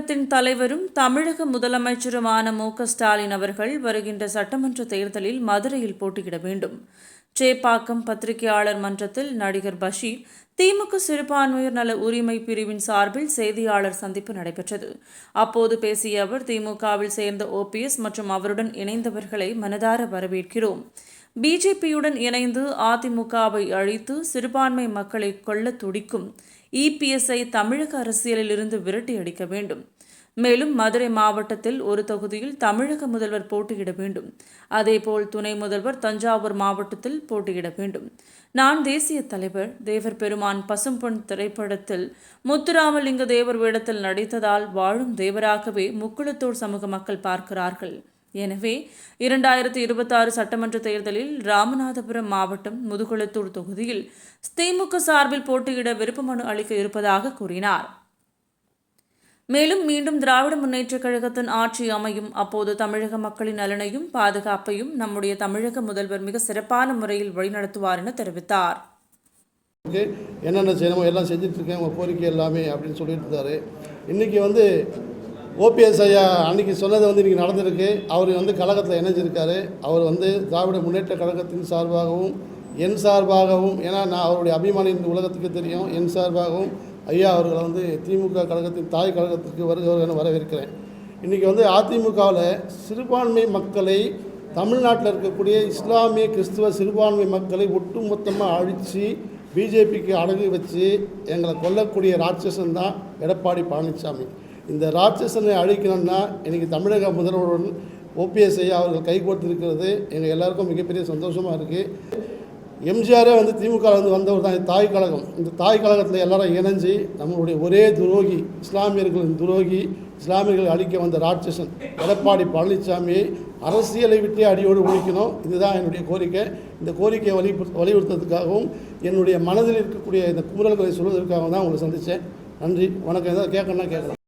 கழகத்தின் தலைவரும் தமிழக முதலமைச்சருமான மு.க.ஸ்டாலின் அவர்கள் வருகின்ற சட்டமன்ற தேர்தலில் மதுரையில் போட்டியிட வேண்டும். சேப்பாக்கம் பத்திரிகையாளர் மன்றத்தில் நடிகர் பஷீர் திமுக சிறுபான்மையர் நல உரிமை பிரிவின் சார்பில் செய்தியாளர் சந்திப்பு நடைபெற்றது. அப்போது பேசிய அவர், திமுகவில் சேர்ந்த OPS மற்றும் அவருடன் இணைந்தவர்களை மனதார வரவேற்கிறோம். பிஜேபியுடன் இணைந்து அதிமுகவை அழித்து சிறுபான்மை மக்களை கொல்ல துடிக்கும் EPS-ஐ தமிழக அரசியலில் இருந்து விரட்டி அடிக்க வேண்டும். மேலும் மதுரை மாவட்டத்தில் ஒரு தொகுதியில் தமிழக முதல்வர் போட்டியிட வேண்டும். அதேபோல் துணை முதல்வர் தஞ்சாவூர் மாவட்டத்தில் போட்டியிட வேண்டும். நான் தேசிய தலைவர் தேவர் பெருமான் பசும்பொன் திரைப்படத்தில் முத்துராமலிங்க தேவர் வேடத்தில் நடித்ததால் வாழும் தேவராகவே முக்குளத்தூர் சமூக மக்கள் பார்க்கிறார்கள். எனவே 2026 சட்டமன்ற தேர்தலில் ராமநாதபுரம் மாவட்டம் முதுகுளத்தூர் தொகுதியில் திமுக சார்பில் போட்டியிட விருப்ப மனு அளிக்க இருப்பதாக கூறினார். மேலும் மீண்டும் திராவிட முன்னேற்றக் கழகத்தின் ஆட்சி அமையும். அப்போது தமிழக மக்களின் நலனையும் பாதுகாப்பையும் நம்முடைய தமிழக முதல்வர் மிக சிறப்பான முறையில் வழிநடத்துவார் என தெரிவித்தார். என்னென்ன செய்யணுமோ எல்லாம் செஞ்சுட்டு இருக்கேன், உங்கள் கோரிக்கை எல்லாமே அப்படின்னு சொல்லிட்டு இருந்தாரு. இன்னைக்கு OPS ஐயா அன்றைக்கி சொன்னது இன்றைக்கி நடந்திருக்கு. அவர் கழகத்தில் இணைஞ்சிருக்காரு. அவர் திராவிட முன்னேற்ற கழகத்தின் சார்பாகவும் என் சார்பாகவும், ஏன்னா நான் அவருடைய அபிமானி இந்த உலகத்துக்கு தெரியும், என் சார்பாகவும் ஐயா அவர்களை திமுக கழகத்தின் தாய் கழகத்திற்கு வருகிறவர் வரவேற்கிறேன். இன்றைக்கி அதிமுகவில் சிறுபான்மை மக்களை, தமிழ்நாட்டில் இருக்கக்கூடிய இஸ்லாமிய கிறிஸ்துவ சிறுபான்மை மக்களை ஒட்டுமொத்தமாக அழித்து பிஜேபிக்கு அடகு வச்சு எங்களை கொல்லக்கூடிய ராட்சசன் தான் எடப்பாடி பழனிசாமி. இந்த ராட்சசனை அழிக்கணும்னா இன்றைக்கி தமிழக முதல்வருடன் OPS ஐயா அவர்கள் கை கோர்த்திருக்கிறது எங்கள் எல்லாருக்கும் மிகப்பெரிய சந்தோஷமாக இருக்குது. எம்ஜிஆரே திமுகவில் வந்தவர் தான் தாய் கழகம். இந்த தாய் கழகத்தில் எல்லாரும் இணைஞ்சு நம்மளுடைய ஒரே துரோகி, இஸ்லாமியர்களின் துரோகி, இஸ்லாமியர்களை அழிக்க வந்த ராட்சசன் எடப்பாடி பழனிசாமியை அரசியலை விட்டே அடியோடு ஒழிக்கணும். இதுதான் என்னுடைய கோரிக்கை. இந்த கோரிக்கையை வலியுறுத்துறதுக்காகவும் என்னுடைய மனதில் இருக்கக்கூடிய இந்த குமுறல்களை சொல்வதற்காகவும் தான் உங்களை சந்தித்தேன். நன்றி, வணக்கம். ஏதாவது கேட்கணும்னா கேட்கலாம்.